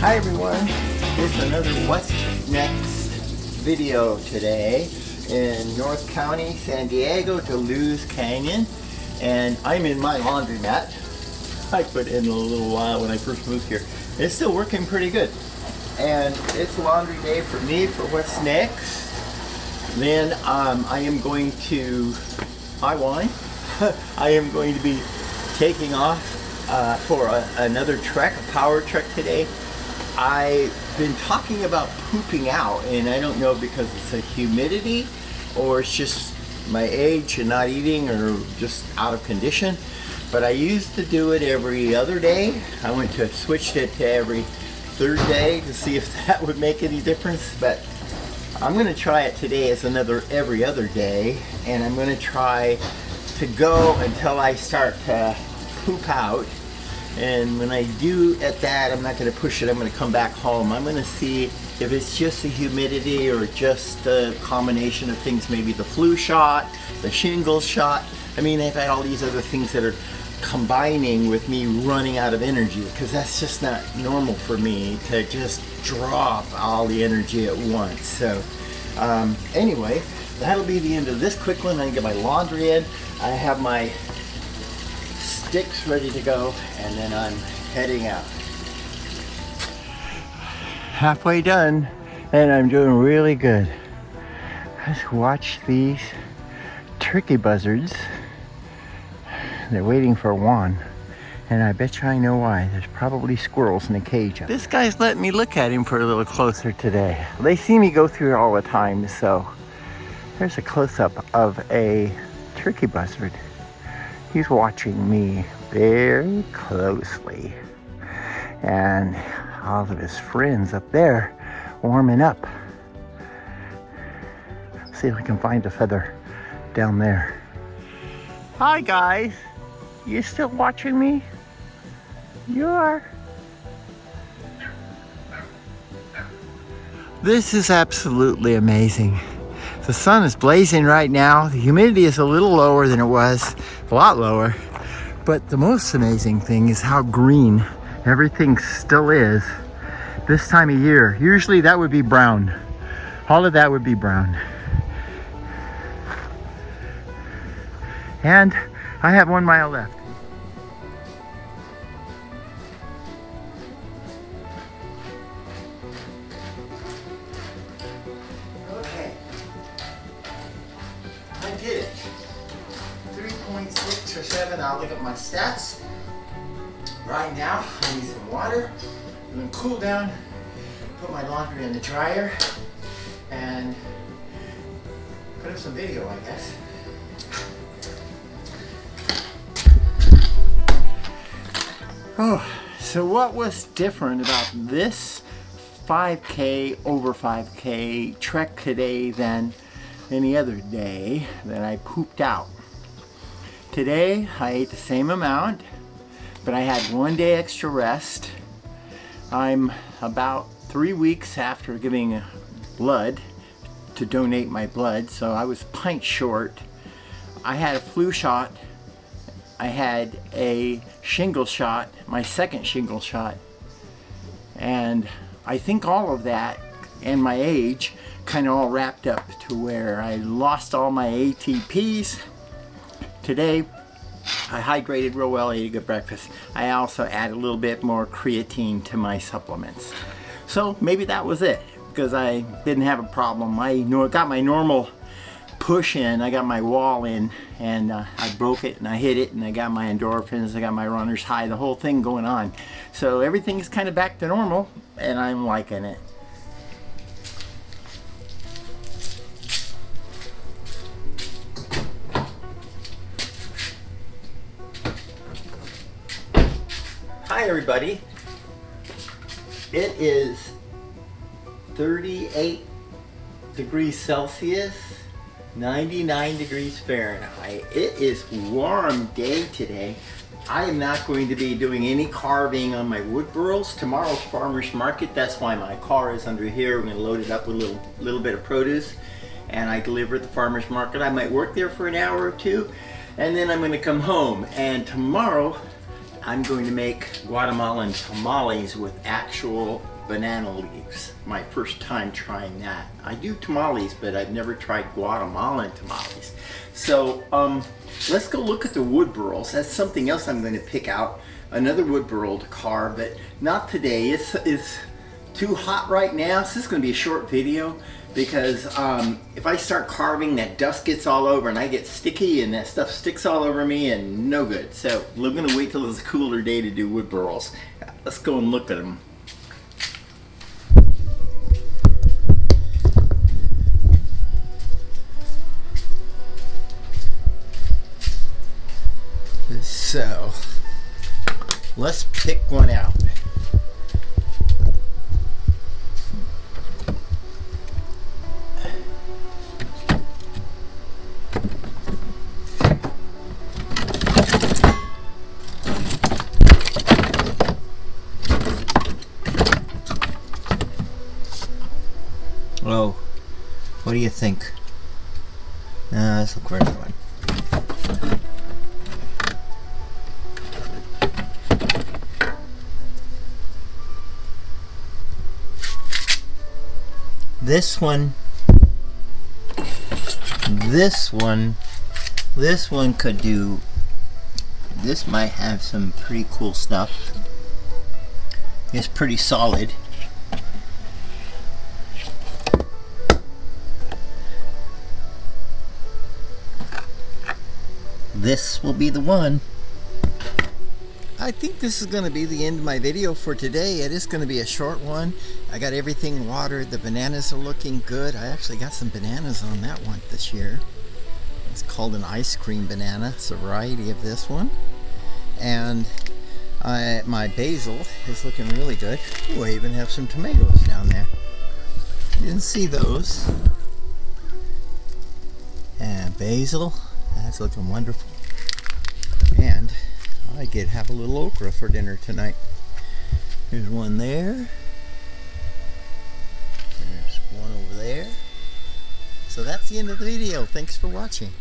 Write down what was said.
Hi everyone, it's another What's Next video today in North County, San Diego, Deleuze Canyon, and I'm in my laundromat. I put in a little while when I first moved here. It's still working pretty good, and it's laundry day for me for What's Next. Then I am going to I am going to be taking off for another trek, a PowerTrek today. I've been talking about pooping out, and I don't know because it's a humidity or it's just my age and not eating or just out of condition. But I used to do it every other day. I went to switched it to every third day to see if that would make any difference. But I'm going to try it today as another every other day, and I'm going to try to go until I start to poop out. And when I do at that, I'm not going to push it. I'm going to come back home. I'm going to see if it's just the humidity or just a combination of things, maybe the flu shot, the shingles shot. I mean, I've had all these other things that are combining with me running out of energy, because that's just not normal for me to just drop all the energy at once. So anyway, that'll be the end of this quick one. I can get my laundry in. I have my sticks ready to go, and then I'm heading out. Halfway done, and I'm doing really good. Let's watch these turkey buzzards. They're waiting for one, and I bet you I know why. There's probably squirrels in a cage. This guy's letting me look at him for a little closer today. They see me go through it all the time, so there's a close-up of a turkey buzzard. He's watching me very closely, and all of his friends up there warming up. See if I can find a feather down there. Hi guys, you still watching me? You are. This is absolutely amazing. The sun is blazing right now. The humidity is a little lower than it was, a lot lower. But the most amazing thing is how green everything still is this time of year. Usually that would be brown. All of that would be brown. And I have 1 mile left. Okay. I did it. 3.6 or 7. I'll look at my stats. Right now, I need some water. I'm going to cool down, put my laundry in the dryer, and put up some video, I guess. Oh, so what was different about this 5K, over 5K trek today than any other day that I pooped out? Today, I ate the same amount, but I had 1 day extra rest. I'm about 3 weeks after giving blood to donate my blood, so I was a pint short. I had a flu shot. I had a shingle shot, my second shingle shot. And I think all of that and my age kind of all wrapped up to where I lost all my ATPs. Today, I hydrated real well, ate a good breakfast. I also added a little bit more creatine to my supplements. So maybe that was it, because I didn't have a problem. I got my normal push in, I got my wall in, and I broke it and I hit it, and I got my endorphins, I got my runner's high, the whole thing going on. So everything's kind of back to normal, and I'm liking it. Hi everybody. It is 38 degrees Celsius, 99 degrees Fahrenheit. It is a warm day today. I am not going to be doing any carving on my wood burls. Tomorrow's farmer's market, that's why my car is under here. We're going to load it up with a little bit of produce, and I deliver at the farmer's market. I might work there for an hour or two, and then I'm going to come home. And tomorrow I'm going to make Guatemalan tamales with actual banana leaves. My first time trying that. I do tamales, but I've never tried Guatemalan tamales. So let's go look at the wood burls. That's something else I'm going to pick out. Another wood burl to carve, but not today. It's too hot right now, so this is going to be a short video because if I start carving, that dust gets all over and I get sticky and that stuff sticks all over me and no good. So we're going to wait till it's a cooler day to do wood burls. Let's go and look at them. So let's pick one out. Oh, what do you think? Let's look for another one. This one could do, this might have some pretty cool stuff. It's pretty solid. This will be the one. I think this is going to be the end of my video for today. It is going to be a short one. I got everything watered. The bananas are looking good. I actually got some bananas on that one this year. It's called an ice cream banana. It's a variety of this one. And my basil is looking really good. Ooh, I even have some tomatoes down there. You didn't see those. And basil, that's looking wonderful. And I could have a little okra for dinner tonight. There's one there. There's one over there. So that's the end of the video. Thanks for watching.